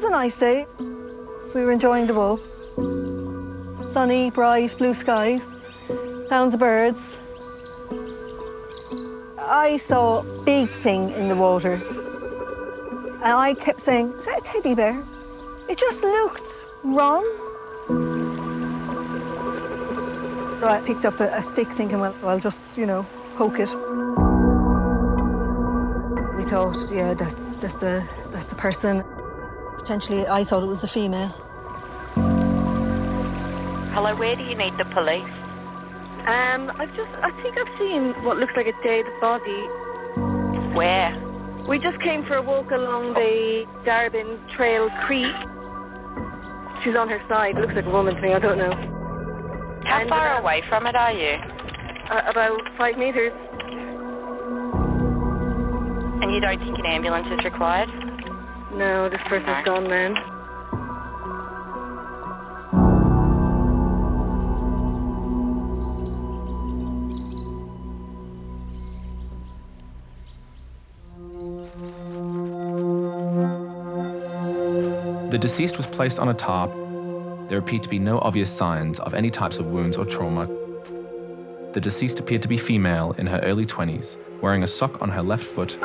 was a nice day. We were enjoying the walk. Sunny, bright, blue skies, sounds of birds. I saw a big thing in the water. And I kept saying, is that a teddy bear? It just looked wrong. So I picked up a stick thinking, well, I'll just, poke it. We thought, yeah, that's a person. Potentially, I thought it was a female. Hello, where do you need the police? I think I've seen what looks like a dead body. Where? We just came for a walk along the Darben Trail Creek. She's on her side. Looks like a woman to me, I don't know. How far away from it are you? About 5 metres. And you don't think an ambulance is required? No, this person's gone then. The deceased was placed on a tarp. There appeared to be no obvious signs of any types of wounds or trauma. The deceased appeared to be female in her early 20s, wearing a sock on her left foot,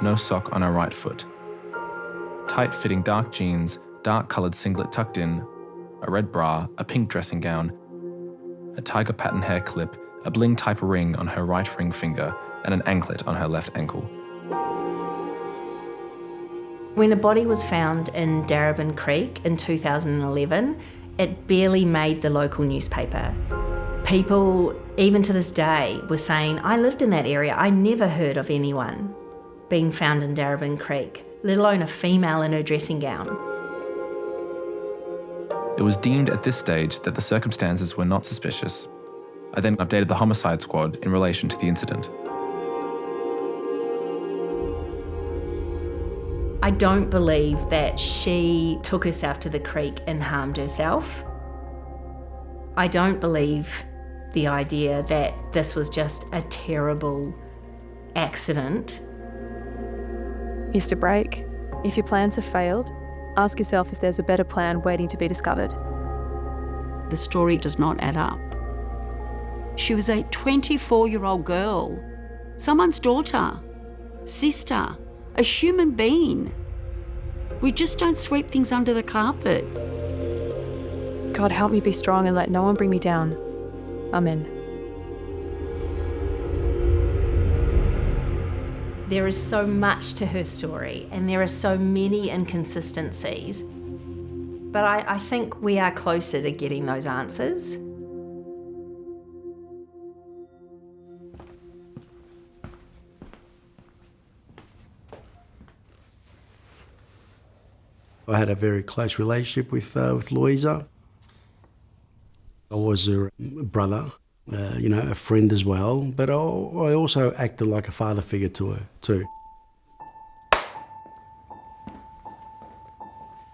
no sock on her right foot. Tight-fitting dark jeans, dark-coloured singlet tucked in, a red bra, a pink dressing gown, a tiger pattern hair clip, a bling-type ring on her right ring finger, and an anklet on her left ankle. When a body was found in Darben Creek in 2011, it barely made the local newspaper. People, even to this day, were saying, I lived in that area, I never heard of anyone being found in Darben Creek, let alone a female in her dressing gown. It was deemed at this stage that the circumstances were not suspicious. I then updated the homicide squad in relation to the incident. I don't believe that she took herself to the creek and harmed herself. I don't believe the idea that this was just a terrible accident. Mr. Brake, if your plans have failed, ask yourself if there's a better plan waiting to be discovered. The story does not add up. She was a 24-year-old girl, someone's daughter, sister, a human being. We just don't sweep things under the carpet. God, help me be strong and let no one bring me down. Amen. There is so much to her story and there are so many inconsistencies. But I think we are closer to getting those answers. I had a very close relationship with Louisa. I was her brother, a friend as well, but I also acted like a father figure to her too.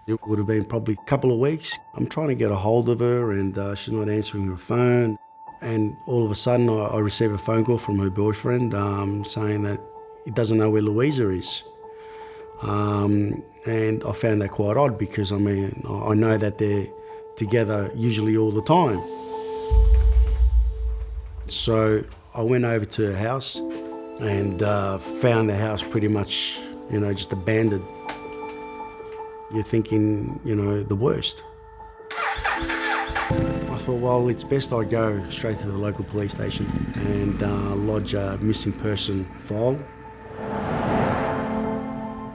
It would have been probably a couple of weeks. I'm trying to get a hold of her and she's not answering her phone. And all of a sudden I receive a phone call from her boyfriend saying that he doesn't know where Louisa is. And I found that quite odd because, I know that they're together usually all the time. So I went over to her house and found the house pretty much, just abandoned. You're thinking, the worst. I thought, well, it's best I go straight to the local police station and lodge a missing person file.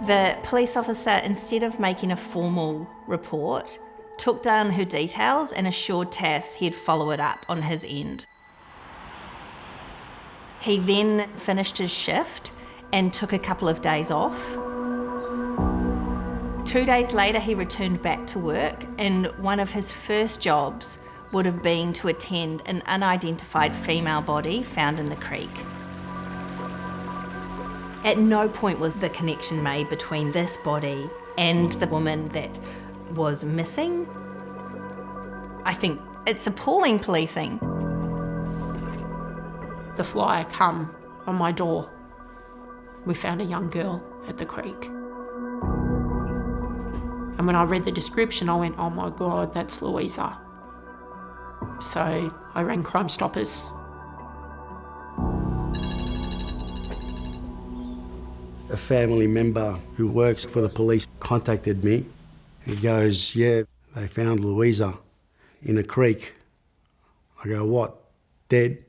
The police officer, instead of making a formal report, took down her details and assured Tass he'd follow it up on his end. He then finished his shift and took a couple of days off. 2 days later, he returned back to work, and one of his first jobs would have been to attend an unidentified female body found in the creek. At no point was the connection made between this body and the woman that was missing. I think it's appalling policing. The flyer come on my door. We found a young girl at the creek. And And when I read the description, I went, oh my God, that's Louisa. So I rang Crime Stoppers. A family member who works for the police contacted me. He goes, yeah, they found Louisa in a creek. I go, what, dead?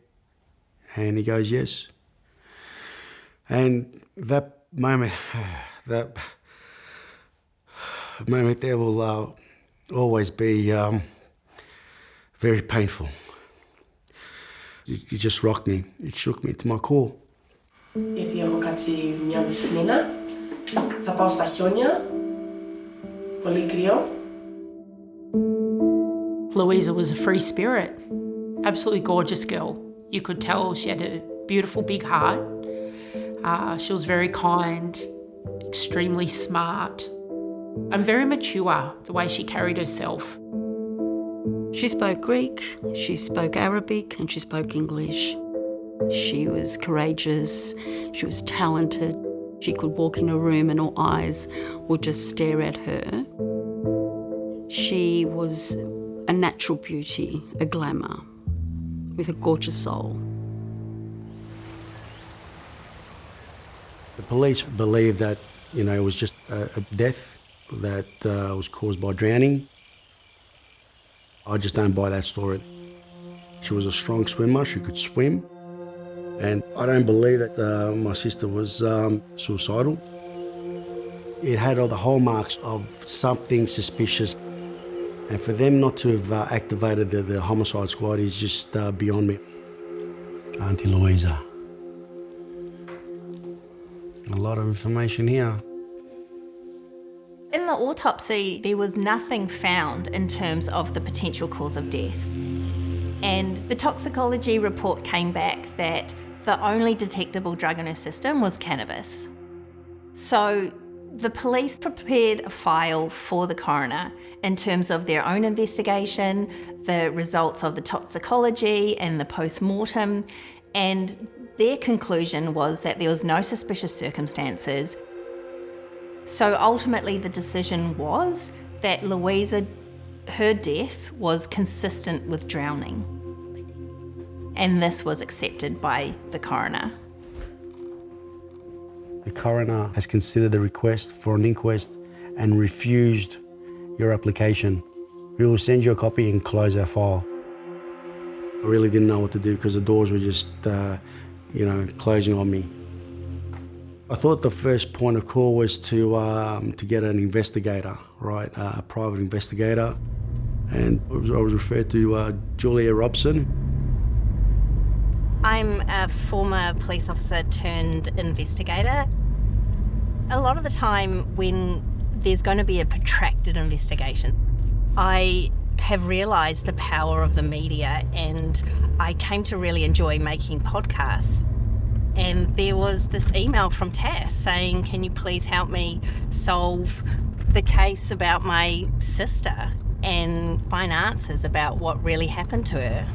And he goes, yes. And that moment there will always be very painful. It just rocked me. It shook me to my core. Γιατί έχω κάτσει μια μισή μήνα. Θα πάω στα χιόνια. Πολύ κρύο. Louisa was a free spirit. Absolutely gorgeous girl. You could tell she had a beautiful big heart. She was very kind, extremely smart, and very mature, the way she carried herself. She spoke Greek, she spoke Arabic, and she spoke English. She was courageous, she was talented. She could walk in a room and all eyes would just stare at her. She was a natural beauty, a glamour, with a gorgeous soul. The police believe that, it was just a death that was caused by drowning. I just don't buy that story. She was a strong swimmer, she could swim. And I don't believe that my sister was suicidal. It had all the hallmarks of something suspicious. And for them not to have activated the homicide squad is just beyond me. Auntie Louisa. A lot of information here. In the autopsy, there was nothing found in terms of the potential cause of death. And the toxicology report came back that the only detectable drug in her system was cannabis. So the police prepared a file for the coroner in terms of their own investigation, the results of the toxicology and the post-mortem, and their conclusion was that there was no suspicious circumstances. So ultimately the decision was that Louisa, her death was consistent with drowning. And this was accepted by the coroner. The coroner has considered the request for an inquest and refused your application. We will send you a copy and close our file. I really didn't know what to do because the doors were just, closing on me. I thought the first point of call was to get an investigator, right, a private investigator. And I was referred to Julia Robson. I'm a former police officer turned investigator. A lot of the time when there's going to be a protracted investigation, I have realised the power of the media, and I came to really enjoy making podcasts. And there was this email from Tass saying, can you please help me solve the case about my sister and find answers about what really happened to her.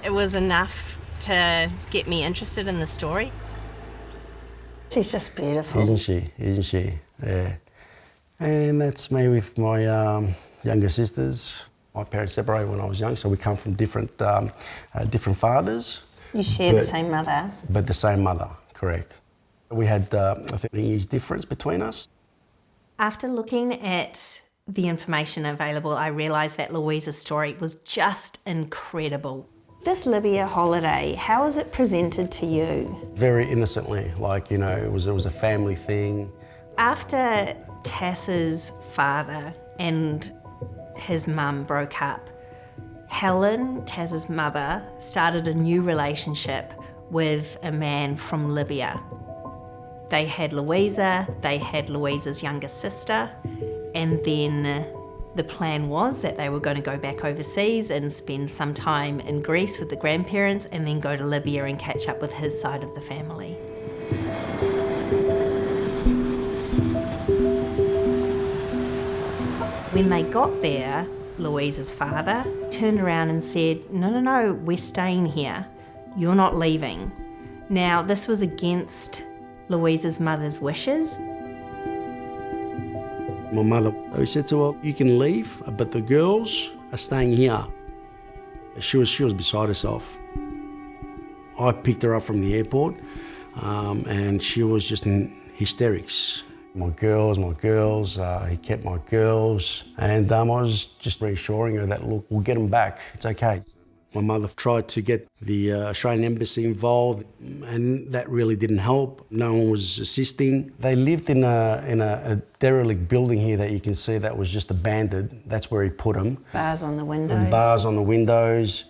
It was enough to get me interested in the story. She's just beautiful. Isn't she? Yeah. And that's me with my younger sisters. My parents separated when I was young, so we come from different fathers. You share the same mother. But the same mother, correct. We had 30 years difference between us. After looking at the information available, I realised that Louisa's story was just incredible. This Libya holiday, how was it presented to you? Very innocently, it was a family thing. After Tass's father and his mum broke up, Helen, Tass's mother, started a new relationship with a man from Libya. They had Louisa, they had Louisa's younger sister, and then the plan was that they were going to go back overseas and spend some time in Greece with the grandparents and then go to Libya and catch up with his side of the family. When they got there, Louisa's father turned around and said, no, we're staying here. You're not leaving. Now, this was against Louisa's mother's wishes. My mother, we said to her, you can leave, but the girls are staying here. She was beside herself. I picked her up from the airport and she was just in hysterics. My girls, he kept my girls. And I was just reassuring her that, look, we'll get them back, it's okay. My mother tried to get the Australian Embassy involved and that really didn't help. No one was assisting. They lived in a derelict building here that you can see that was just abandoned. That's where he put them. Bars on the windows. And bars on the windows.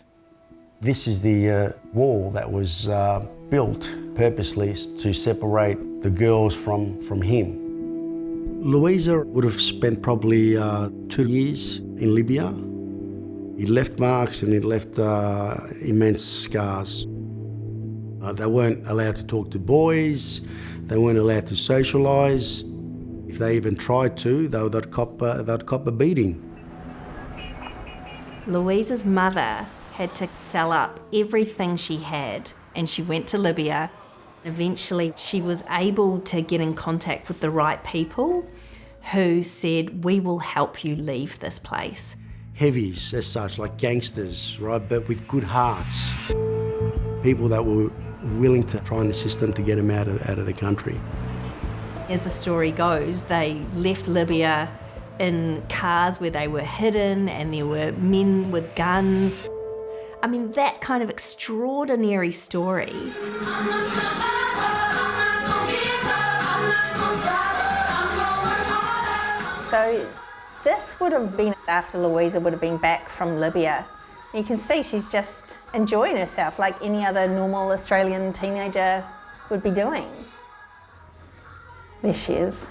This is the wall that was built purposely to separate the girls from him. Louisa would have spent probably 2 years in Libya. He left marks and he left immense scars. They weren't allowed to talk to boys. They weren't allowed to socialise. If they even tried to, they'd cop a beating. Louisa's mother had to sell up everything she had and she went to Libya. Eventually, she was able to get in contact with the right people who said, we will help you leave this place. Heavies as such, like gangsters, right, but with good hearts. People that were willing to try and assist them to get them out of the country. As the story goes, they left Libya in cars where they were hidden and there were men with guns. I mean, that kind of extraordinary story. So this would have been after Louisa would have been back from Libya. You can see she's just enjoying herself like any other normal Australian teenager would be doing. There she is.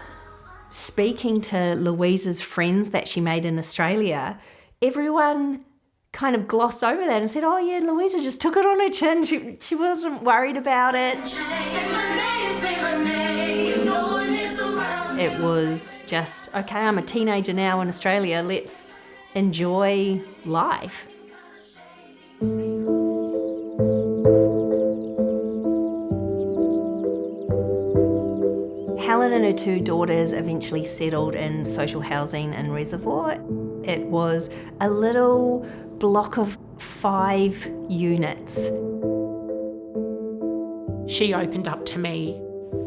Speaking to Louisa's friends that she made in Australia, everyone kind of glossed over that and said, oh yeah, Louisa just took it on her chin. She wasn't worried about it. It was just, okay, I'm a teenager now in Australia, let's enjoy life. Helen and her 2 daughters eventually settled in social housing in Reservoir. It was a little block of 5 units. She opened up to me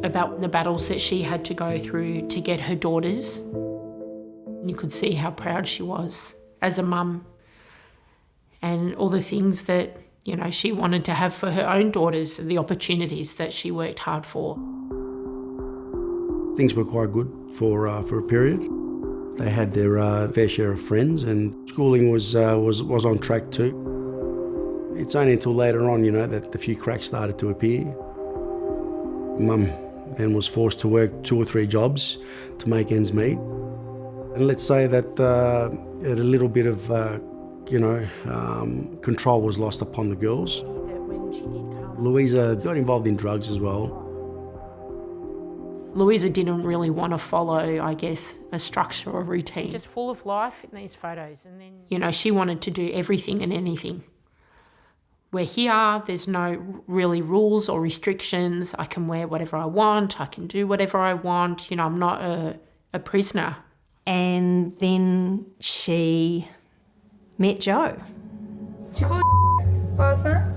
about the battles that she had to go through to get her daughters. You could see how proud she was as a mum and all the things that, you know, she wanted to have for her own daughters, the opportunities that she worked hard for. Things were quite good for a period. They had their fair share of friends and schooling was on track too. It's only until later on, you know, that the few cracks started to appear. Mum then was forced to work 2 or 3 jobs to make ends meet. And let's say that a little bit of, control was lost upon the girls. Louisa got involved in drugs as well. Louisa didn't really want to follow, I guess, a structure or routine. Just full of life in these photos. And then, you know, she wanted to do everything and anything. We're here, there's no really rules or restrictions. I can wear whatever I want, I can do whatever I want. You know, I'm not a prisoner. And then she met Joe. Did you call last night?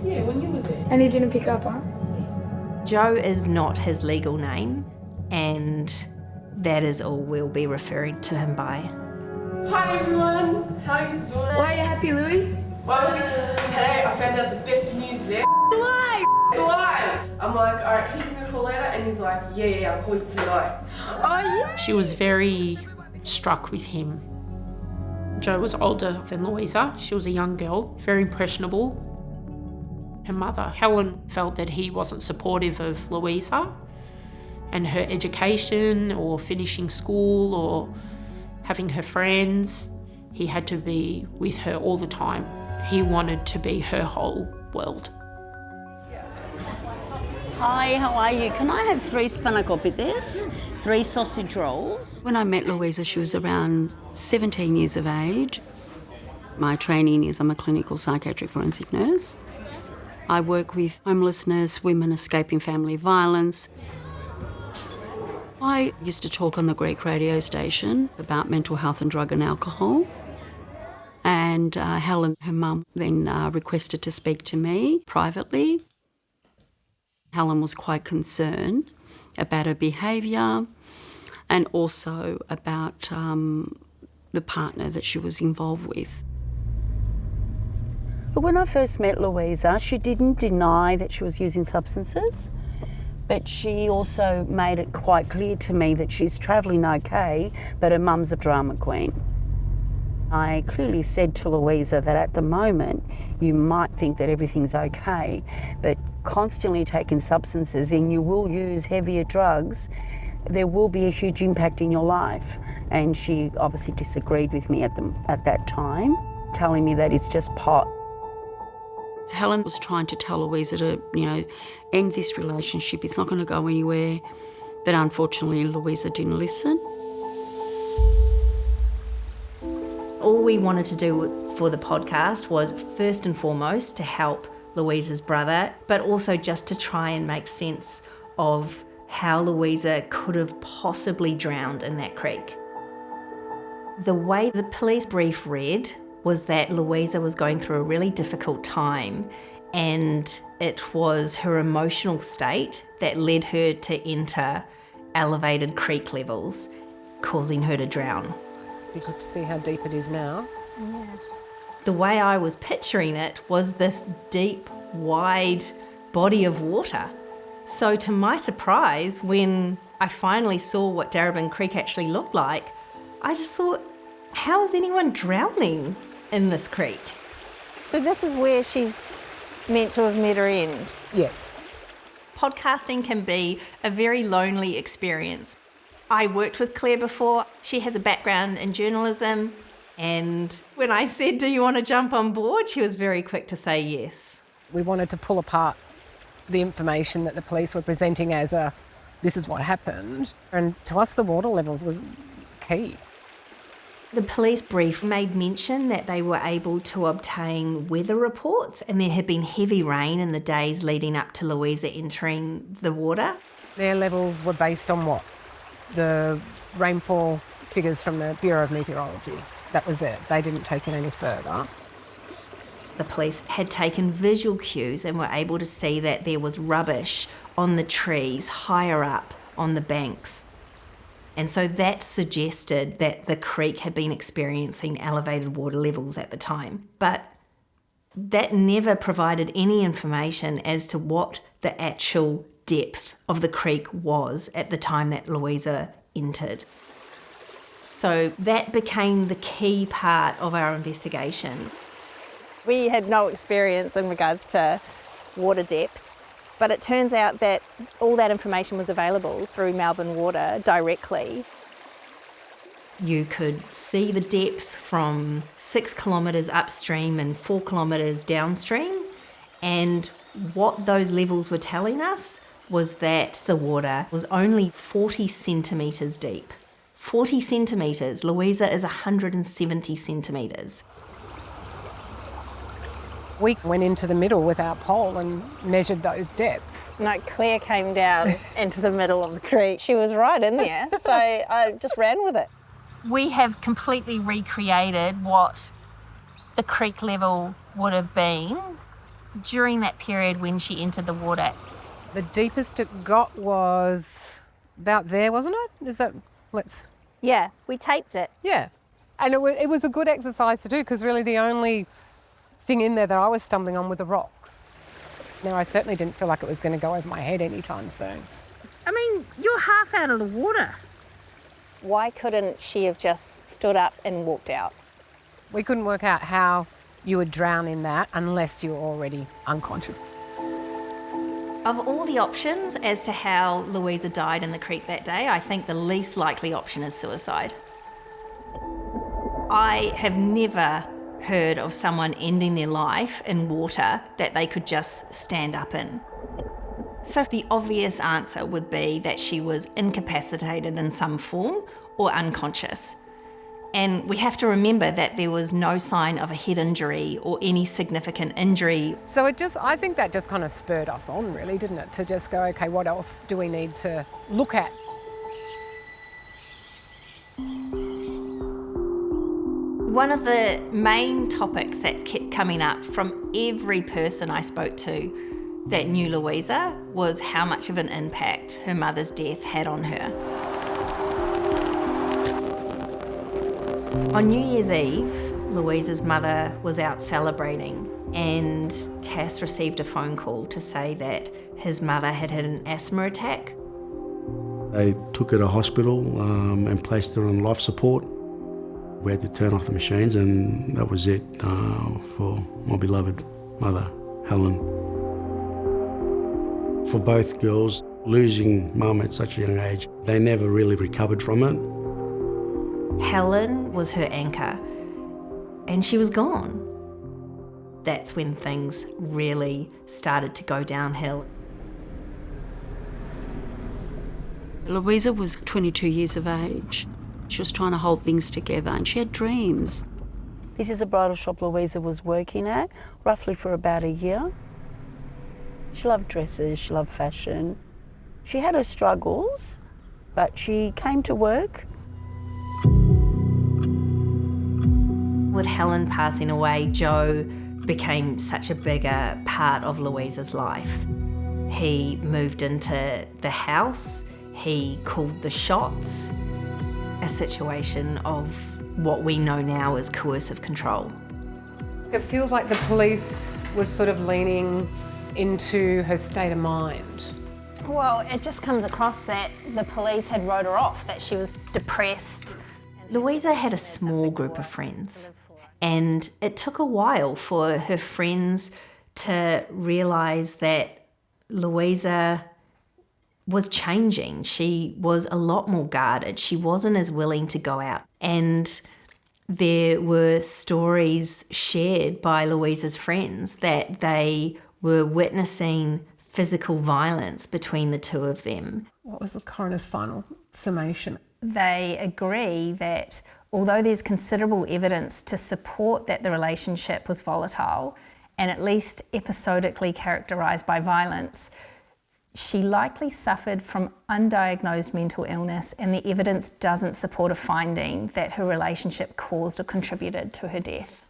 Yeah, when you were there. And he didn't pick up, huh? Joe is not his legal name, and that is all we'll be referring to him by. Hi everyone, how are you doing? Why are you happy, Louis? Well, today I found out the best news there. Lie! Lie! I'm like, alright, can you give me a call later? And he's like, yeah, I'll call you tonight. Oh yeah? She was very struck with him. Joe was older than Louisa. She was a young girl, very impressionable. Her mother, Helen, felt that he wasn't supportive of Louisa and her education or finishing school or having her friends. He had to be with her all the time. He wanted to be her whole world. Hi, how are you? Can I have 3 spanakoppites, 3 sausage rolls? When I met Louisa, she was around 17 years of age. My training is I'm a clinical psychiatric forensic nurse. I work with homelessness, women escaping family violence. I used to talk on the Greek radio station about mental health and drug and alcohol. And Helen, her mum, then requested to speak to me privately. Helen was quite concerned about her behaviour and also about the partner that she was involved with. But when I first met Louisa, she didn't deny that she was using substances, but she also made it quite clear to me that she's travelling okay, but her mum's a drama queen. I clearly said to Louisa that at the moment you might think that everything's okay, but constantly taking substances and you will use heavier drugs, there will be a huge impact in your life. And she obviously disagreed with me at that time, telling me that it's just pot. Helen was trying to tell Louisa to, end this relationship. It's not going to go anywhere. But unfortunately, Louisa didn't listen. All we wanted to do for the podcast was first and foremost to help Louisa's brother, but also just to try and make sense of how Louisa could have possibly drowned in that creek. The way the police brief read was that Louisa was going through a really difficult time, and it was her emotional state that led her to enter elevated creek levels, causing her to drown. You could see how deep it is now. Yeah. The way I was picturing it was this deep, wide body of water. So to my surprise, when I finally saw what Darebin Creek actually looked like, I just thought, how is anyone drowning in this creek? So this is where she's meant to have met her end? Yes. Podcasting can be a very lonely experience. I worked with Claire before. She has a background in journalism, and when I said, do you want to jump on board, she was very quick to say yes. We wanted to pull apart the information that the police were presenting as this is what happened, and to us the water levels was key. The police brief made mention that they were able to obtain weather reports, and there had been heavy rain in the days leading up to Louisa entering the water. Their levels were based on what? The rainfall figures from the Bureau of Meteorology. That was it. They didn't take it any further. The police had taken visual cues and were able to see that there was rubbish on the trees higher up on the banks. And so that suggested that the creek had been experiencing elevated water levels at the time. But that never provided any information as to what the actual depth of the creek was at the time that Louisa entered. So that became the key part of our investigation. We had no experience in regards to water depth, but it turns out that all that information was available through Melbourne Water directly. You could see the depth from 6 kilometres upstream and 4 kilometres downstream, and what those levels were telling us was that the water was only 40 centimetres deep. 40 centimetres. Louisa is 170 centimetres. We went into the middle with our pole and measured those depths. No, Claire came down into the middle of the creek. She was right in there, so I just ran with it. We have completely recreated what the creek level would have been during that period when she entered the water. The deepest it got was about there, wasn't it? Is that, Yeah, we taped it. Yeah. And it was a good exercise to do, because really the only thing in there that I was stumbling on were the rocks. Now, I certainly didn't feel like it was going to go over my head anytime soon. I mean, you're half out of the water. Why couldn't she have just stood up and walked out? We couldn't work out how you would drown in that unless you were already unconscious. Of all the options as to how Louisa died in the creek that day, I think the least likely option is suicide. I have never heard of someone ending their life in water that they could just stand up in. So the obvious answer would be that she was incapacitated in some form or unconscious. And we have to remember that there was no sign of a head injury or any significant injury. So I think that just kind of spurred us on, really, didn't it? To just go, okay, what else do we need to look at? One of the main topics that kept coming up from every person I spoke to that knew Louisa was how much of an impact her mother's death had on her. On New Year's Eve, Louisa's mother was out celebrating and Tass received a phone call to say that his mother had had an asthma attack. They took her to hospital and placed her on life support. We had to turn off the machines and that was it for my beloved mother, Helen. For both girls, losing mum at such a young age, they never really recovered from it. Helen was her anchor and she was gone. That's when things really started to go downhill. Louisa was 22 years of age. She was trying to hold things together and she had dreams. This is a bridal shop Louisa was working at, roughly for about a year. She loved dresses, she loved fashion. She had her struggles, but she came to work. With Helen passing away, Joe became such a bigger part of Louisa's life. He moved into the house, he called the shots, a situation of what we know now as coercive control. It feels like the police was sort of leaning into her state of mind. Well, it just comes across that the police had wrote her off, that she was depressed. Louisa had a small group of friends, and it took a while for her friends to realise that Louisa was changing. She was a lot more guarded. She wasn't as willing to go out. And there were stories shared by Louisa's friends that they were witnessing physical violence between the two of them. What was the coroner's final summation? They agree that although there's considerable evidence to support that the relationship was volatile and at least episodically characterised by violence, she likely suffered from undiagnosed mental illness, and the evidence doesn't support a finding that her relationship caused or contributed to her death.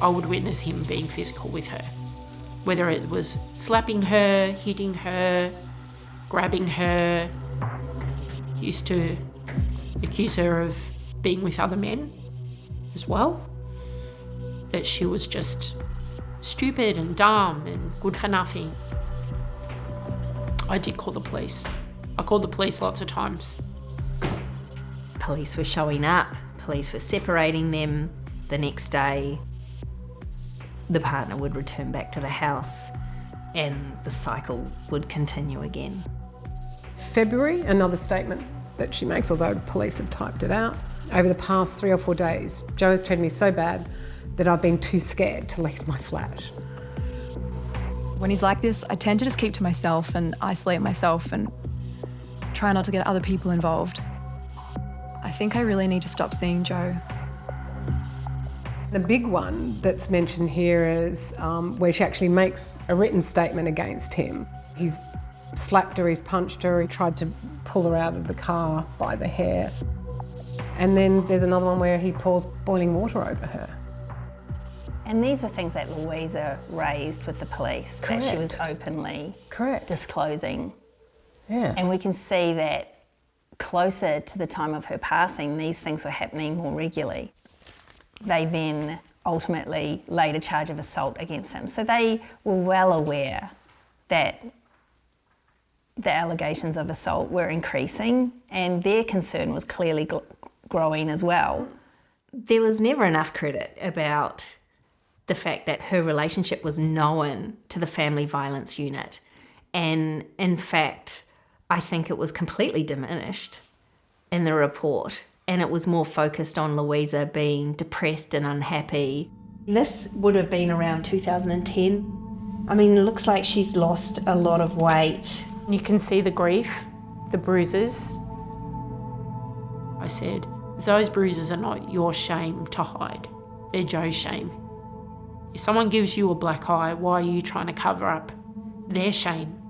I would witness him being physical with her, whether it was slapping her, hitting her, grabbing her. He used to accuse her of being with other men as well, that she was just stupid and dumb and good for nothing. I did call the police. I called the police lots of times. Police were showing up, police were separating them. The next day, the partner would return back to the house and the cycle would continue again. February, another statement that she makes, although police have typed it out. Over the past 3 or 4 days, Joe has treated me so bad that I've been too scared to leave my flat. When he's like this, I tend to just keep to myself and isolate myself and try not to get other people involved. I think I really need to stop seeing Joe. The big one that's mentioned here is where she actually makes a written statement against him. He's slapped her, he's punched her, he tried to pull her out of the car by the hair. And then there's another one where he pours boiling water over her. And these were things that Louisa raised with the police, Correct. that she was openly Correct. disclosing. Yeah. And we can see that closer to the time of her passing, these things were happening more regularly. They then ultimately laid a charge of assault against him. So they were well aware that the allegations of assault were increasing and their concern was clearly growing as well. There was never enough credit about the fact that her relationship was known to the family violence unit. And in fact, I think it was completely diminished in the report. And it was more focused on Louisa being depressed and unhappy. This would have been around 2010. I mean, it looks like she's lost a lot of weight. You can see the grief, the bruises. I said, those bruises are not your shame to hide. They're Joe's shame. If someone gives you a black eye, why are you trying to cover up their shame?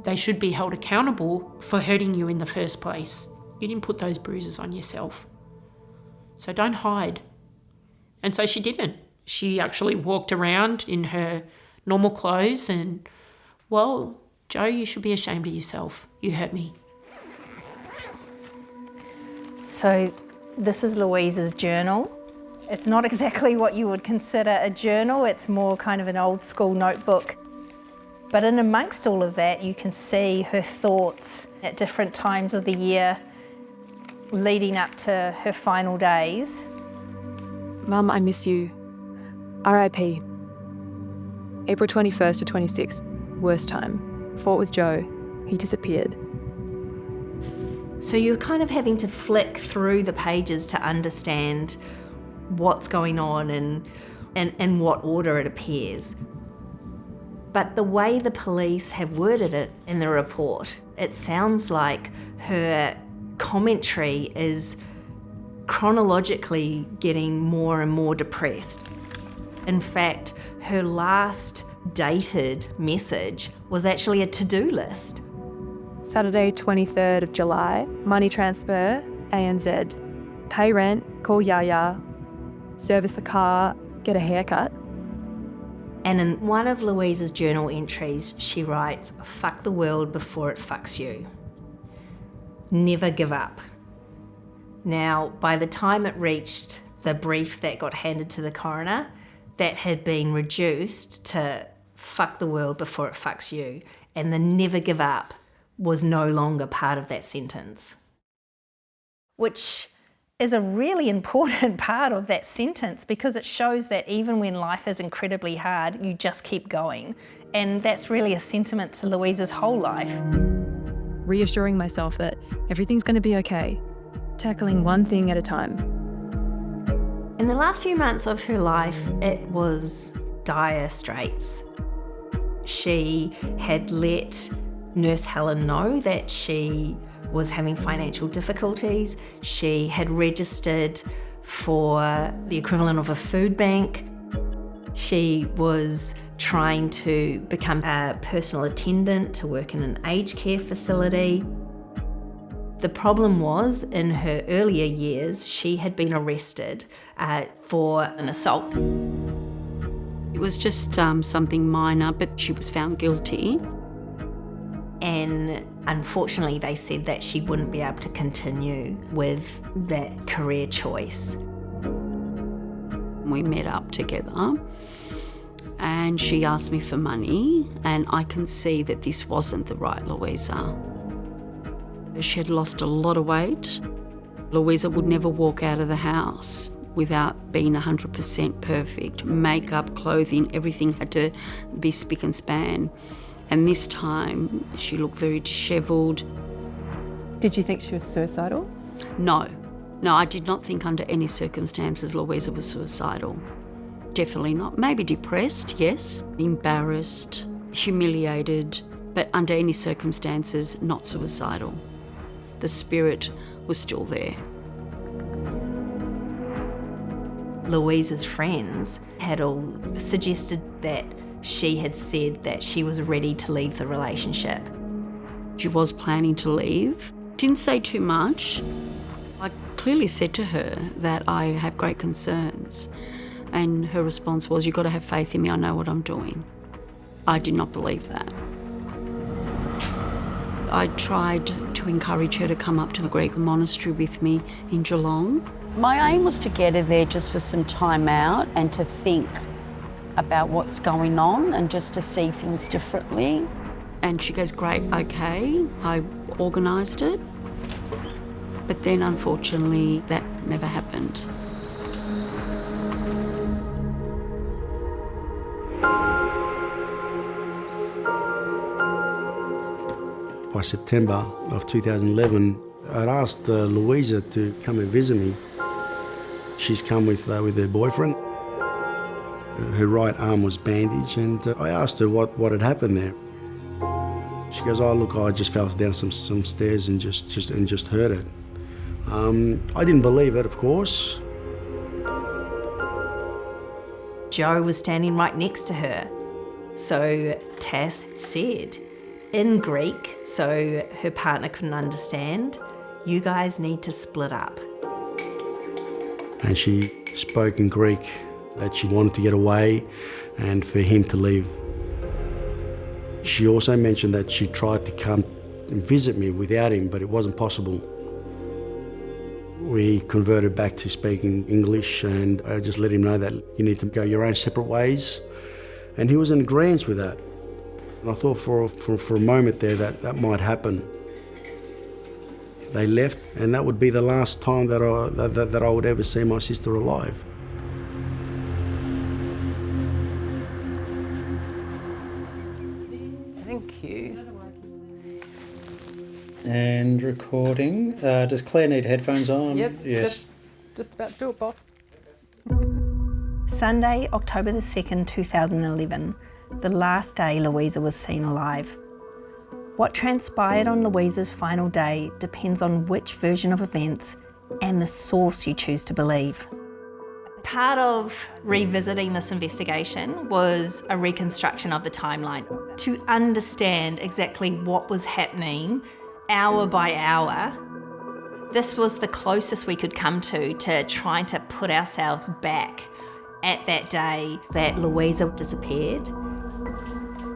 They should be held accountable for hurting you in the first place. You didn't put those bruises on yourself. So don't hide. And so she didn't. She actually walked around in her normal clothes and, well, Joe, you should be ashamed of yourself. You hurt me. So this is Louisa's journal. It's not exactly what you would consider a journal. It's more kind of an old school notebook. But in amongst all of that, you can see her thoughts at different times of the year leading up to her final days. Mum, I miss you. R.I.P. April 21st to 26th, worst time. Fought with Joe. He disappeared. So you're kind of having to flick through the pages to understand what's going on and in what order it appears. But the way the police have worded it in the report, it sounds like her commentary is chronologically getting more and more depressed. In fact, her last dated message was actually a to-do list. Saturday, 23rd of July, money transfer, ANZ. Pay rent, call Yaya, service the car, get a haircut. And in one of Louisa's journal entries, she writes, "Fuck the world before it fucks you. Never give up." Now, by the time it reached the brief that got handed to the coroner, that had been reduced to "fuck the world before it fucks you," and the "never give up" was no longer part of that sentence. Which is a really important part of that sentence, because it shows that even when life is incredibly hard, you just keep going. And that's really a sentiment to Louisa's whole life. Reassuring myself that everything's going to be okay, tackling one thing at a time. In the last few months of her life, it was dire straits. She had let Nurse Helen know that she was having financial difficulties. She had registered for the equivalent of a food bank. She was trying to become a personal attendant to work in an aged care facility. The problem was, in her earlier years, she had been arrested for an assault. It was just something minor, but she was found guilty. And unfortunately, they said that she wouldn't be able to continue with that career choice. We met up together and she asked me for money, and I can see that this wasn't the right Louisa. She had lost a lot of weight. Louisa would never walk out of the house without being 100% perfect. Makeup, clothing, everything had to be spick and span. And this time, she looked very dishevelled. Did you think she was suicidal? No, I did not think under any circumstances Louisa was suicidal. Definitely not. Maybe depressed, yes. Embarrassed, humiliated, but under any circumstances, not suicidal. The spirit was still there. Louisa's friends had all suggested that she had said that she was ready to leave the relationship. She was planning to leave. Didn't say too much. I clearly said to her that I have great concerns, and her response was, "You've got to have faith in me, I know what I'm doing." I did not believe that. I tried to encourage her to come up to the Greek monastery with me in Geelong. My aim was to get her there just for some time out and to think about what's going on and just to see things differently. And she goes, "Great, okay." I organised it. But then, unfortunately, that never happened. By September of 2011, I'd asked Louisa to come and visit me. She's come with her boyfriend. Her right arm was bandaged, and I asked her what had happened there. She goes, "Oh look, I just fell down some stairs and just hurt it." I didn't believe it, of course. Joe was standing right next to her. So Tass said, in Greek, so her partner couldn't understand, you guys need to split up. And she spoke in Greek that she wanted to get away and for him to leave. She also mentioned that she tried to come and visit me without him, but it wasn't possible. We converted back to speaking English, and I just let him know that you need to go your own separate ways. And he was in agreement with that. And I thought for a moment there that might happen. They left, and that would be the last time that I would ever see my sister alive. Thank you. And recording. Does Claire need headphones on? Yes. Just about to do it, boss. Sunday, October the 2nd, 2011, the last day Louisa was seen alive. What transpired on Louisa's final day depends on which version of events and the source you choose to believe. Part of revisiting this investigation was a reconstruction of the timeline to understand exactly what was happening hour by hour. This was the closest we could come to trying to put ourselves back at that day that Louisa disappeared.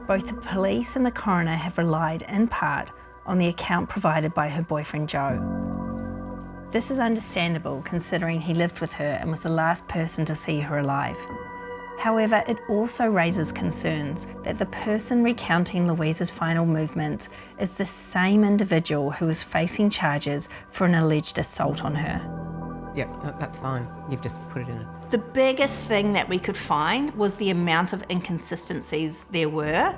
Both the police and the coroner have relied in part on the account provided by her boyfriend Joe. This is understandable considering he lived with her and was the last person to see her alive. However, it also raises concerns that the person recounting Louisa's final movements is the same individual who was facing charges for an alleged assault on her. Yep, no, that's fine. You've just put it in. The biggest thing that we could find was the amount of inconsistencies there were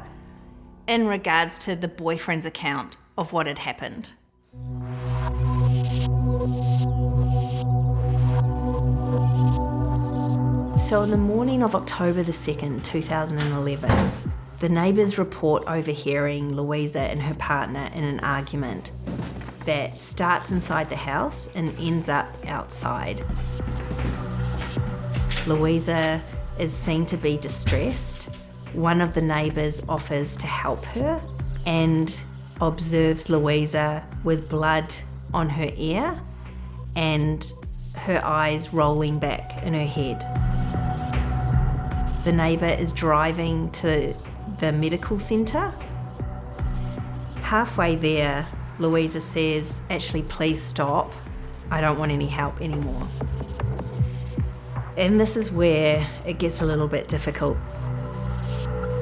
in regards to the boyfriend's account of what had happened. So on the morning of October the 2nd, 2011, the neighbours report overhearing Louisa and her partner in an argument that starts inside the house and ends up outside. Louisa is seen to be distressed. One of the neighbours offers to help her and observes Louisa with blood on her ear and her eyes rolling back in her head. The neighbour is driving to the medical centre. Halfway there, Louisa says, "Actually, please stop. I don't want any help anymore." And this is where it gets a little bit difficult.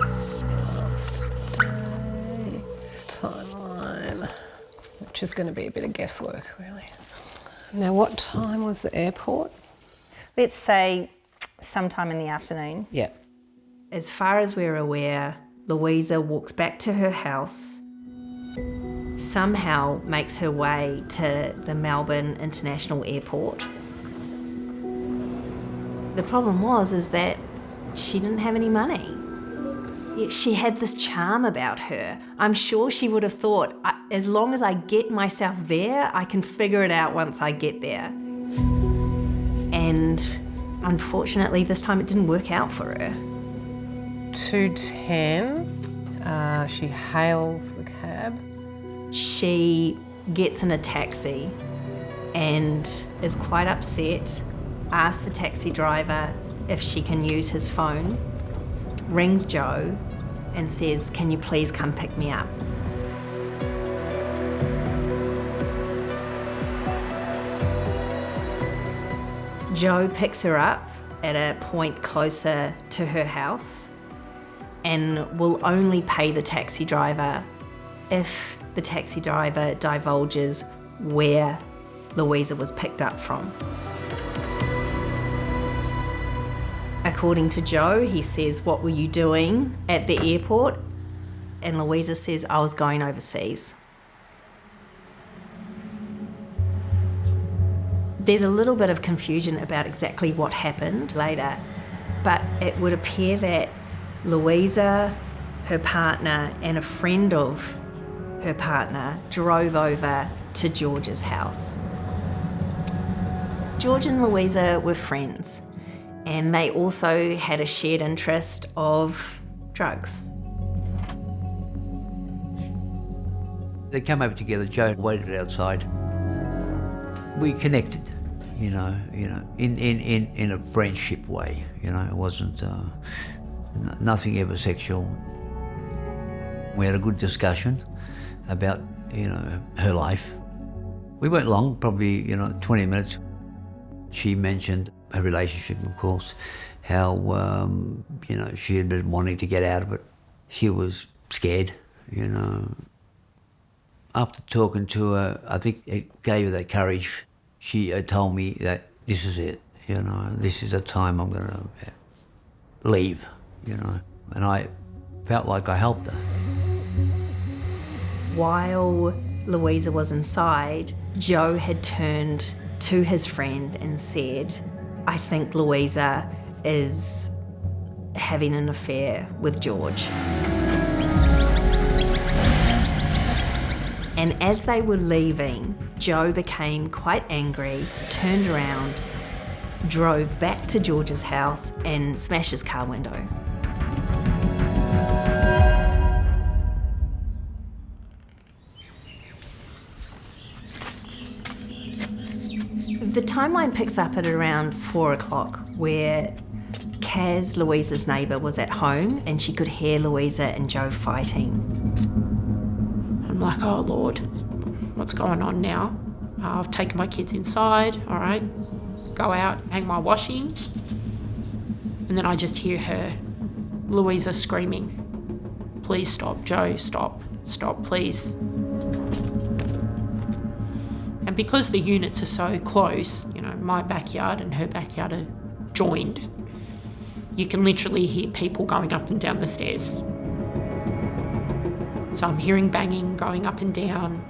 Last day, timeline, which is going to be a bit of guesswork, really. Now, what time was the airport? Let's say sometime in the afternoon. Yeah. As far as we're aware, Louisa walks back to her house, somehow makes her way to the Melbourne International Airport. The problem is that she didn't have any money. Yet she had this charm about her. I'm sure she would have thought, as long as I get myself there, I can figure it out once I get there. And unfortunately, this time it didn't work out for her. 2:10, she hails the cab. She gets in a taxi and is quite upset, asks the taxi driver if she can use his phone, rings Joe and says, "Can you please come pick me up?" Joe picks her up at a point closer to her house and will only pay the taxi driver if the taxi driver divulges where Louisa was picked up from. According to Joe, he says, "What were you doing at the airport?" And Louisa says, "I was going overseas." There's a little bit of confusion about exactly what happened later, but it would appear that Louisa, her partner, and a friend of her partner drove over to George's house. George and Louisa were friends, and they also had a shared interest of drugs. They came over together. Joe waited outside. we connected, in a friendship way. It wasn't nothing ever sexual. We had a good discussion about her life. We weren't long, probably 20 minutes. She mentioned her relationship, of course, how she had been wanting to get out of it. She was scared, After talking to her, I think it gave her that courage. She told me that this is it, this is the time I'm going to leave, and I felt like I helped her. While Louisa was inside, Joe had turned to his friend and said, I think Louisa is having an affair with George. And as they were leaving, Joe became quite angry, turned around, drove back to George's house and smashed his car window. The timeline picks up at around 4 o'clock, where Kaz, Louisa's neighbour, was at home and she could hear Louisa and Joe fighting. I'm like, oh Lord, what's going on now? I've taken my kids inside, all right, go out, hang my washing, and then I just hear her, Louisa, screaming, please stop, Joe, stop, please. And because the units are so close, my backyard and her backyard are joined, you can literally hear people going up and down the stairs. So I'm hearing banging, going up and down.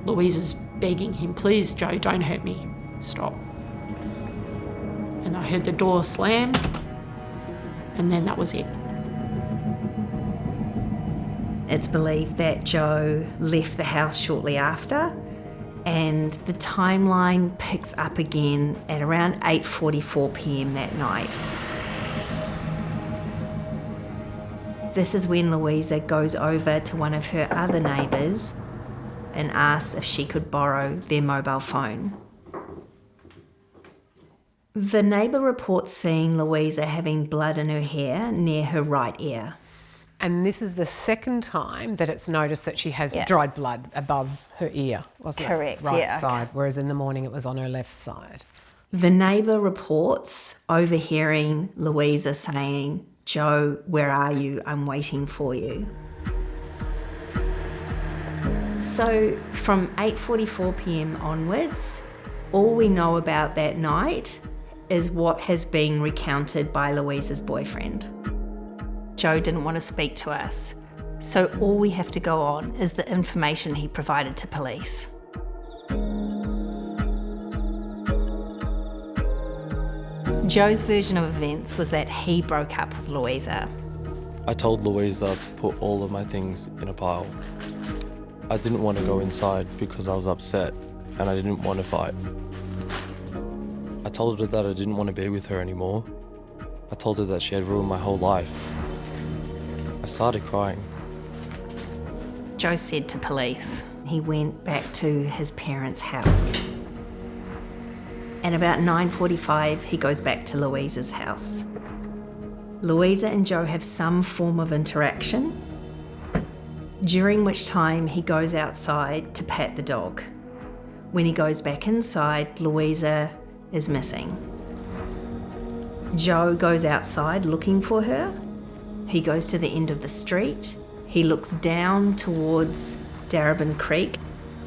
Louisa's begging him, please, Joe, don't hurt me, stop. And I heard the door slam, and then that was it. It's believed that Joe left the house shortly after, and the timeline picks up again at around 8:44 p.m. that night. This is when Louisa goes over to one of her other neighbours and asks if she could borrow their mobile phone. The neighbour reports seeing Louisa having blood in her hair near her right ear. And this is the second time that it's noticed that she has dried blood above her ear, wasn't it? Correct, right side, whereas in the morning it was on her left side. The neighbour reports overhearing Louisa saying, Joe, where are you? I'm waiting for you. So from 8:44 p.m. onwards, all we know about that night is what has been recounted by Louisa's boyfriend. Joe didn't want to speak to us, so all we have to go on is the information he provided to police. Joe's version of events was that he broke up with Louisa. I told Louisa to put all of my things in a pile. I didn't want to go inside because I was upset and I didn't want to fight. I told her that I didn't want to be with her anymore. I told her that she had ruined my whole life. I started crying. Joe said to police he went back to his parents' house. At about 9:45, he goes back to Louisa's house. Louisa and Joe have some form of interaction, during which time he goes outside to pat the dog. When he goes back inside, Louisa is missing. Joe goes outside looking for her. He goes to the end of the street. He looks down towards Darebin Creek,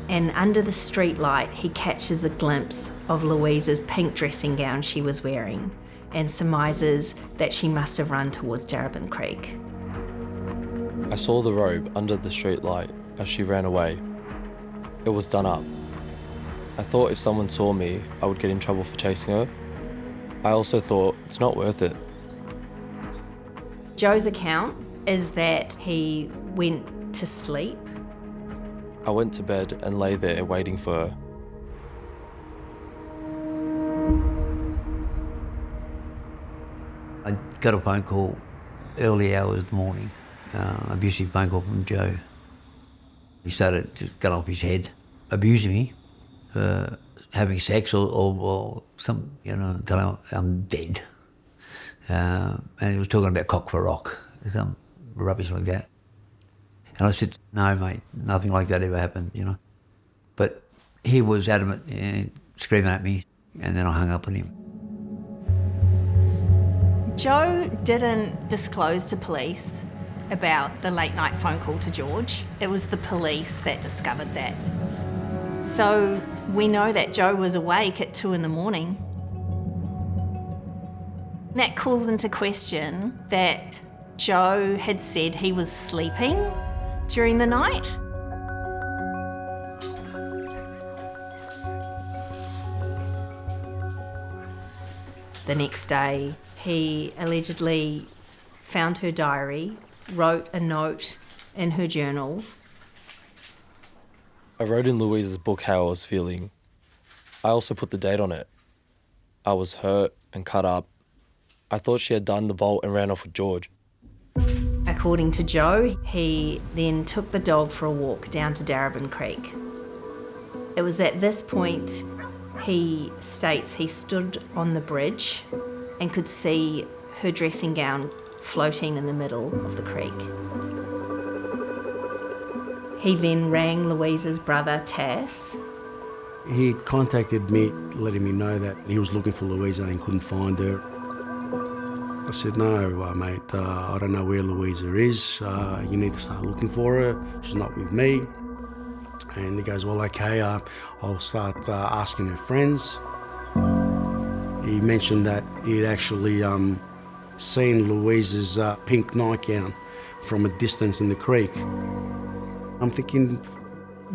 and under the street light, he catches a glimpse of Louisa's pink dressing gown she was wearing and surmises that she must have run towards Darebin Creek. I saw the robe under the street light as she ran away. It was done up. I thought if someone saw me, I would get in trouble for chasing her. I also thought it's not worth it. Joe's account is that he went to sleep. I went to bed and lay there waiting for her. I got a phone call early hours of the morning, abusive phone call from Joe. He started to get off his head, abusing me for having sex or some, that I'm dead. And he was talking about cock for rock, some rubbish like that. And I said, no, mate, nothing like that ever happened, But he was adamant, screaming at me, and then I hung up on him. Joe didn't disclose to police about the late night phone call to George. It was the police that discovered that. So we know that Joe was awake at 2 a.m. That calls into question that Joe had said he was sleeping during the night. The next day, he allegedly found her diary, wrote a note in her journal. I wrote in Louisa's book how I was feeling. I also put the date on it. I was hurt and cut up. I thought she had done the bolt and ran off with George. According to Joe, he then took the dog for a walk down to Darebin Creek. It was at this point, he states, he stood on the bridge and could see her dressing gown floating in the middle of the creek. He then rang Louisa's brother, Tass. He contacted me, letting me know that he was looking for Louisa and couldn't find her. I said, no, mate, I don't know where Louisa is. You need to start looking for her. She's not with me. And he goes, well, okay, I'll start asking her friends. He mentioned that he'd actually seen Louisa's pink nightgown from a distance in the creek. I'm thinking,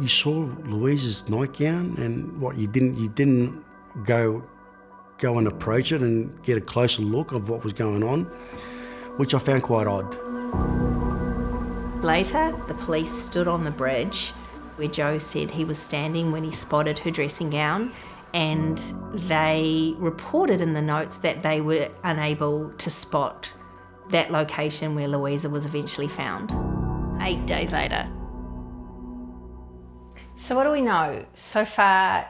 you saw Louisa's nightgown, and what, you didn't go and approach it and get a closer look of what was going on, which I found quite odd. Later, the police stood on the bridge where Joe said he was standing when he spotted her dressing gown, and they reported in the notes that they were unable to spot that location where Louisa was eventually found 8 days later. So what do we know? So far,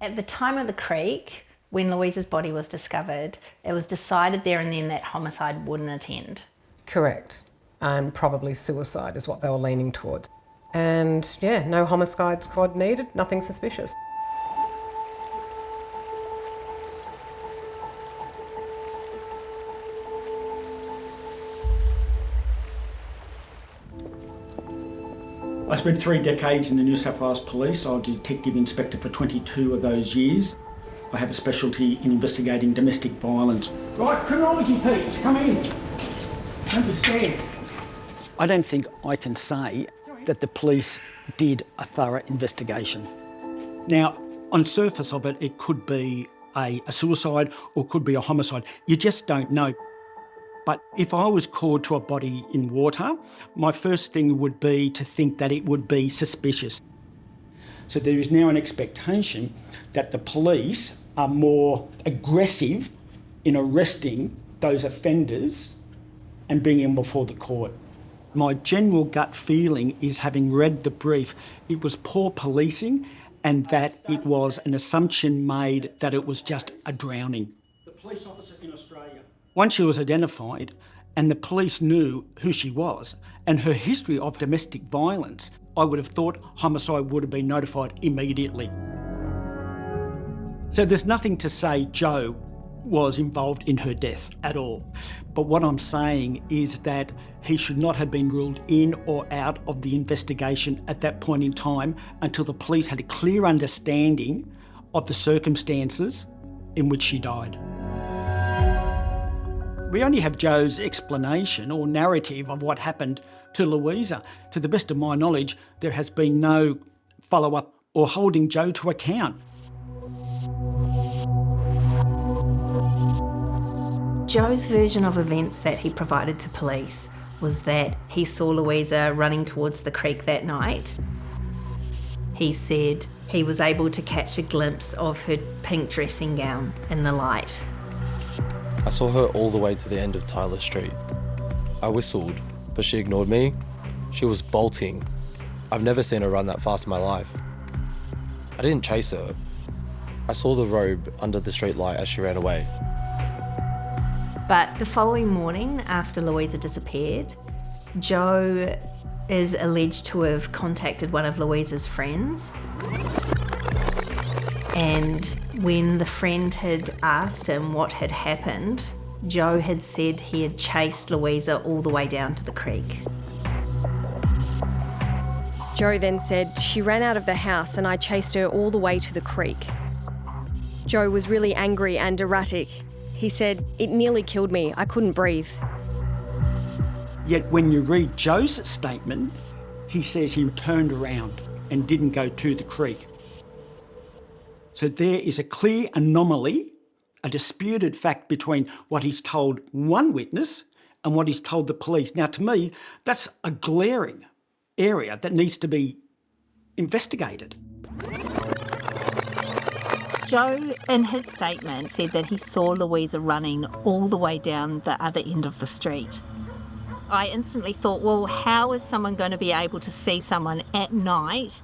at the time of the creek, when Louisa's body was discovered, it was decided there and then that homicide wouldn't attend. Correct. And probably suicide is what they were leaning towards. And yeah, no homicide squad needed, nothing suspicious. I spent 3 decades in the New South Wales Police. I was a detective inspector for 22 of those years. I have a specialty in investigating domestic violence. Right, criminology peeps, come in. Don't be scared. I don't think I can say that the police did a thorough investigation. Now, on surface of it, it could be a suicide or could be a homicide. You just don't know. But if I was called to a body in water, my first thing would be to think that it would be suspicious. So there is now an expectation that the police are more aggressive in arresting those offenders and bringing them before the court. My general gut feeling is, having read the brief, it was poor policing and that it was an assumption made that it was just a drowning. The police officer in Australia. Once she was identified and the police knew who she was and her history of domestic violence, I would have thought homicide would have been notified immediately. So there's nothing to say Joe was involved in her death at all. But what I'm saying is that he should not have been ruled in or out of the investigation at that point in time until the police had a clear understanding of the circumstances in which she died. We only have Joe's explanation or narrative of what happened to Louisa. To the best of my knowledge, there has been no follow-up or holding Joe to account. Joe's version of events that he provided to police was that he saw Louisa running towards the creek that night. He said he was able to catch a glimpse of her pink dressing gown in the light. I saw her all the way to the end of Tyler Street. I whistled, but she ignored me. She was bolting. I've never seen her run that fast in my life. I didn't chase her. I saw the robe under the street light as she ran away. But the following morning, after Louisa disappeared, Joe is alleged to have contacted one of Louisa's friends. And when the friend had asked him what had happened, Joe had said he had chased Louisa all the way down to the creek. Joe then said, "She ran out of the house and I chased her all the way to the creek." Joe was really angry and erratic. He said, "It nearly killed me. I couldn't breathe." Yet when you read Joe's statement, he says he turned around and didn't go to the creek. So there is a clear anomaly, a disputed fact between what he's told one witness and what he's told the police. Now, to me, that's a glaring area that needs to be investigated. Joe, in his statement, said that he saw Louisa running all the way down the other end of the street. I instantly thought, well, how is someone going to be able to see someone at night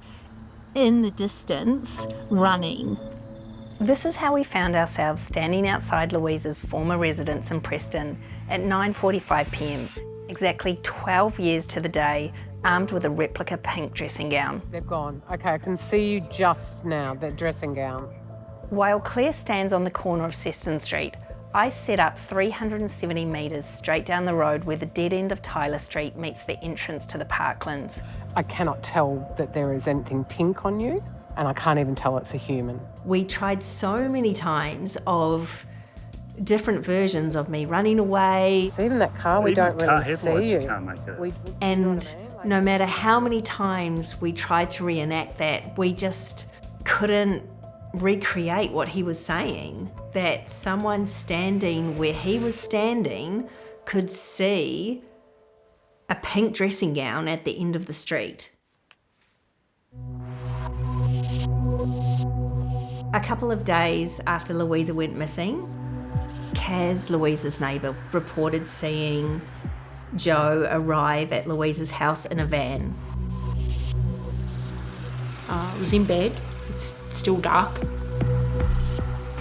in the distance running? This is how we found ourselves standing outside Louisa's former residence in Preston at 9:45 p.m, exactly 12 years to the day, armed with a replica pink dressing gown. They've gone. Okay, I can see you just now, that dressing gown. While Claire stands on the corner of Seston Street, I set up 370 metres straight down the road where the dead end of Tyler Street meets the entrance to the Parklands. I cannot tell that there is anything pink on you, and I can't even tell it's a human. We tried so many times of different versions of me running away. So even that car, we don't really see you. And no matter how many times we tried to reenact that, we just couldn't recreate what he was saying. That someone standing where he was standing could see a pink dressing gown at the end of the street. A couple of days after Louisa went missing, Kaz, Louisa's neighbour, reported seeing Joe arrive at Louisa's house in a van. I was in bed, it's still dark.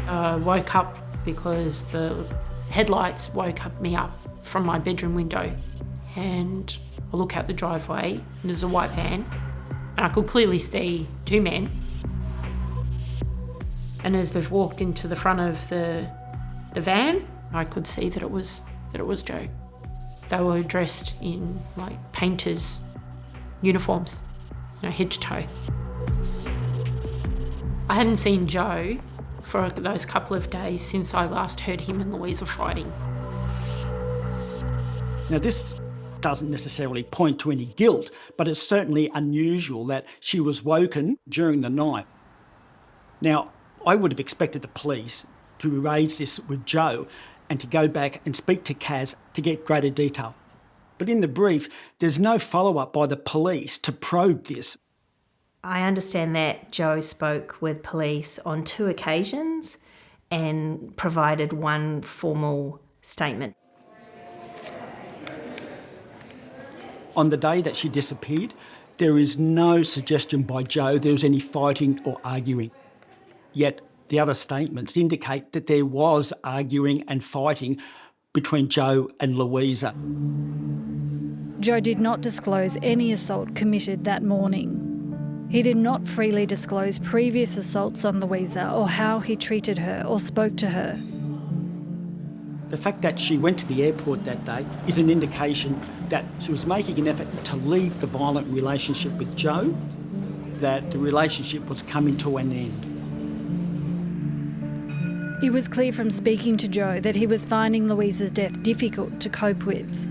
I woke up because the headlights woke me up from my bedroom window, and I look out the driveway and there's a white van, and I could clearly see two men. And as they've walked into the front of the van, I could see that it was Joe. They were dressed in like painters' uniforms, head to toe. I hadn't seen Joe for those couple of days since I last heard him and Louisa fighting. Now, this doesn't necessarily point to any guilt, but it's certainly unusual that she was woken during the night. Now, I would have expected the police to raise this with Joe and to go back and speak to Kaz to get greater detail. But in the brief, there's no follow-up by the police to probe this. I understand that Joe spoke with police on 2 occasions and provided one formal statement. On the day that she disappeared, there is no suggestion by Joe there was any fighting or arguing. Yet the other statements indicate that there was arguing and fighting between Joe and Louisa. Joe did not disclose any assault committed that morning. He did not freely disclose previous assaults on Louisa or how he treated her or spoke to her. The fact that she went to the airport that day is an indication that she was making an effort to leave the violent relationship with Joe, that the relationship was coming to an end. It was clear from speaking to Joe that he was finding Louisa's death difficult to cope with.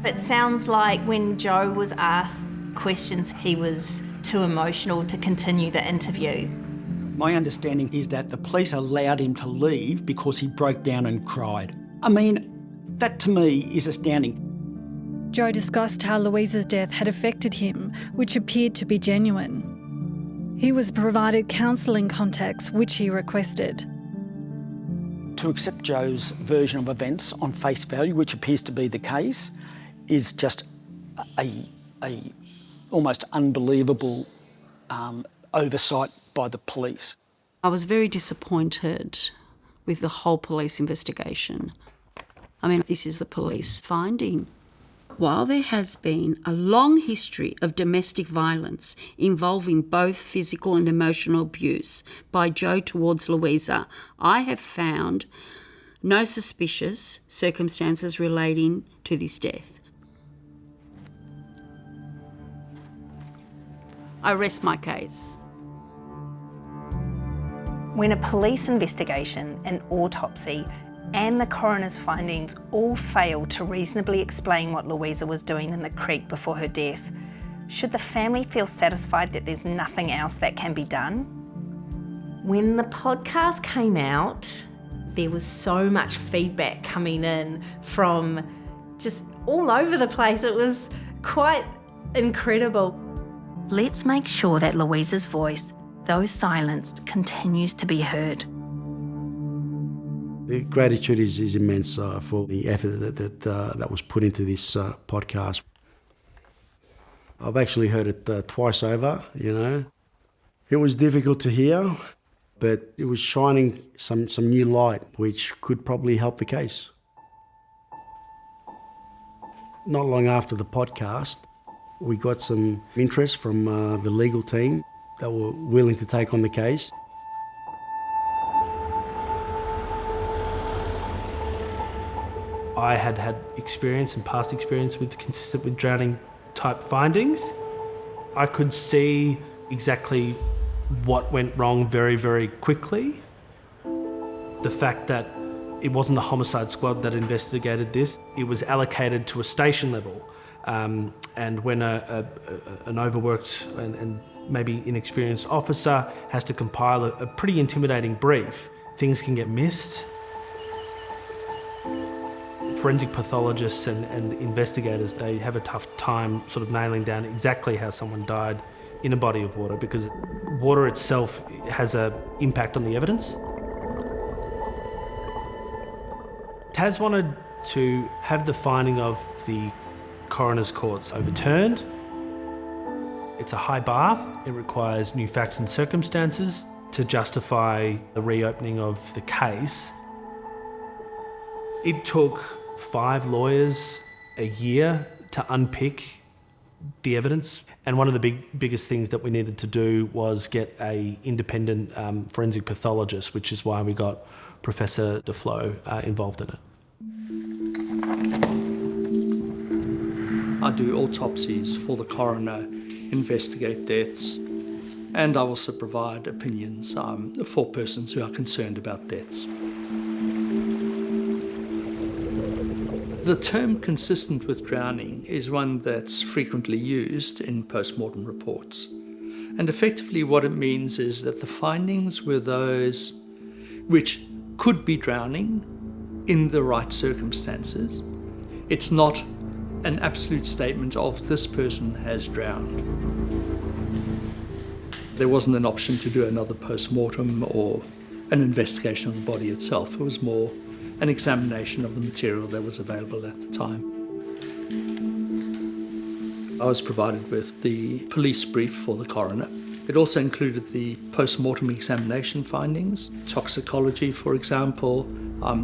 It sounds like when Joe was asked questions, he was too emotional to continue the interview. My understanding is that the police allowed him to leave because he broke down and cried. I mean, that to me is astounding. Joe discussed how Louisa's death had affected him, which appeared to be genuine. He was provided counselling contacts, which he requested. To accept Joe's version of events on face value, which appears to be the case, is just a almost unbelievable oversight by the police. I was very disappointed with the whole police investigation. I mean, this is the police finding. While there has been a long history of domestic violence involving both physical and emotional abuse by Joe towards Louisa, I have found no suspicious circumstances relating to this death. I rest my case. When a police investigation, an autopsy, and the coroner's findings all fail to reasonably explain what Louisa was doing in the creek before her death, should the family feel satisfied that there's nothing else that can be done? When the podcast came out, there was so much feedback coming in from just all over the place. It was quite incredible. Let's make sure that Louisa's voice, though silenced, continues to be heard. The gratitude is immense for the effort that was put into this podcast. I've actually heard it twice over, you know. It was difficult to hear, but it was shining some new light, which could probably help the case. Not long after the podcast, we got some interest from the legal team that were willing to take on the case. I had experience and past experience consistent with drowning type findings. I could see exactly what went wrong very, very quickly. The fact that it wasn't the homicide squad that investigated this, it was allocated to a station level. And when an overworked and maybe inexperienced officer has to compile a pretty intimidating brief, things can get missed. Forensic pathologists and investigators, they have a tough time sort of nailing down exactly how someone died in a body of water, because water itself has an impact on the evidence. Tass wanted to have the finding of the coroner's courts overturned. It's a high bar. It requires new facts and circumstances to justify the reopening of the case. It took 5 lawyers a year to unpick the evidence, and one of the biggest things that we needed to do was get an independent forensic pathologist, which is why we got Professor Deflo involved in it. I do autopsies for the coroner, investigate deaths, and I also provide opinions for persons who are concerned about deaths. The term consistent with drowning is one that's frequently used in post-mortem reports. And effectively what it means is that the findings were those which could be drowning in the right circumstances. It's not an absolute statement of this person has drowned. There wasn't an option to do another post-mortem or an investigation of the body itself. It was more an examination of the material that was available at the time. I was provided with the police brief for the coroner. It also included the post-mortem examination findings, toxicology, for example,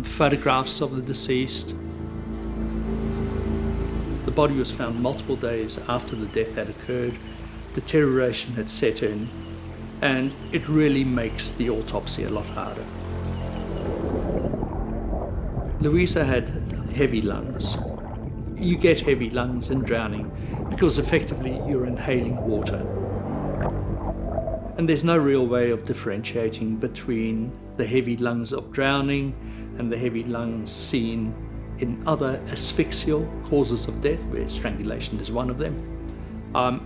photographs of the deceased. The body was found multiple days after the death had occurred. Deterioration had set in, and it really makes the autopsy a lot harder. Louisa had heavy lungs. You get heavy lungs in drowning because effectively you're inhaling water. And there's no real way of differentiating between the heavy lungs of drowning and the heavy lungs seen in other asphyxial causes of death, where strangulation is one of them,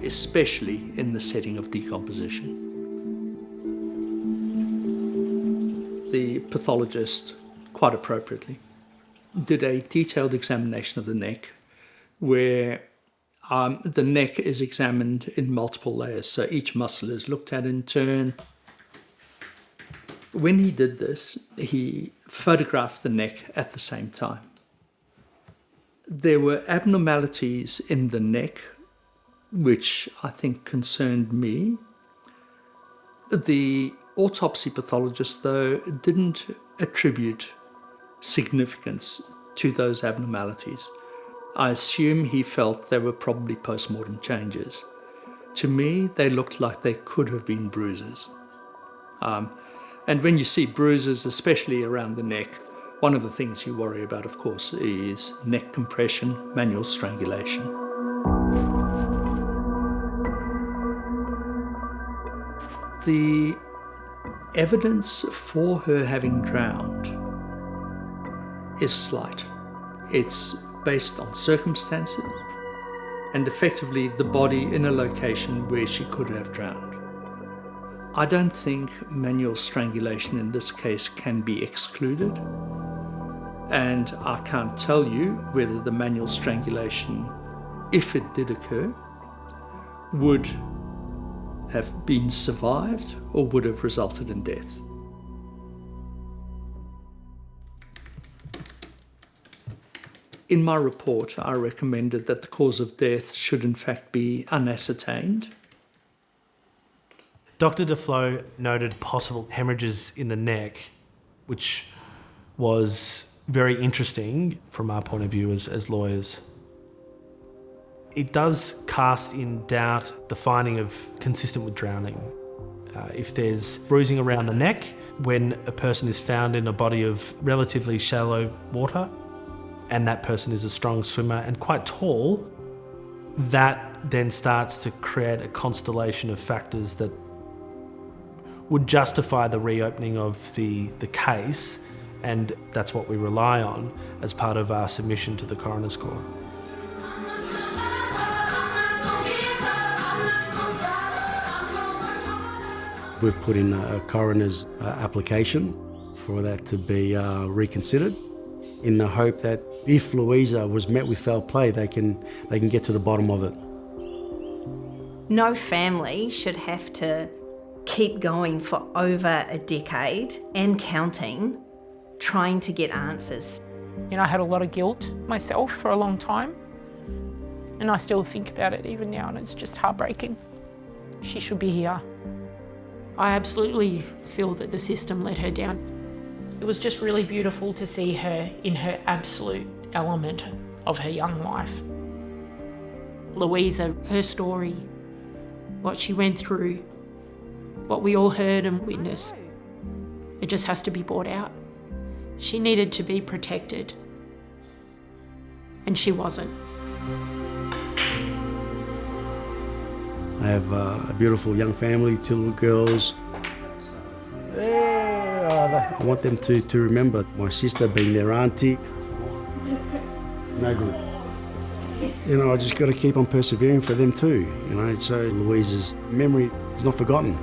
especially in the setting of decomposition. The pathologist, quite appropriately, did a detailed examination of the neck, where the neck is examined in multiple layers, so each muscle is looked at in turn. When he did this, he photographed the neck at the same time. There were abnormalities in the neck, which I think concerned me. The autopsy pathologist, though, didn't attribute significance to those abnormalities. I assume he felt they were probably post-mortem changes. To me, they looked like they could have been bruises. And when you see bruises, especially around the neck, one of the things you worry about, of course, is neck compression, manual strangulation. The evidence for her having drowned is slight. It's based on circumstances and effectively the body in a location where she could have drowned. I don't think manual strangulation in this case can be excluded, and I can't tell you whether the manual strangulation, if it did occur, would have been survived or would have resulted in death. In my report, I recommended that the cause of death should in fact be unascertained. Dr. Duflo noted possible hemorrhages in the neck, which was very interesting from our point of view as lawyers. It does cast in doubt the finding of consistent with drowning. If there's bruising around the neck when a person is found in a body of relatively shallow water, and that person is a strong swimmer and quite tall, that then starts to create a constellation of factors that would justify the reopening of the case, and that's what we rely on as part of our submission to the Coroner's Court. We've put in a coroner's application for that to be reconsidered, in the hope that if Louisa was met with foul play, they can get to the bottom of it. No family should have to keep going for over a decade and counting, trying to get answers. You know, I had a lot of guilt myself for a long time, and I still think about it even now, and it's just heartbreaking. She should be here. I absolutely feel that the system let her down. It was just really beautiful to see her in her absolute element of her young life. Louisa, her story, what she went through, what we all heard and witnessed, it just has to be brought out. She needed to be protected, and she wasn't. I have a beautiful young family, 2 little girls. I want them to remember my sister being their auntie. No good. You know, I just got to keep on persevering for them too, you know, so Louisa's memory is not forgotten.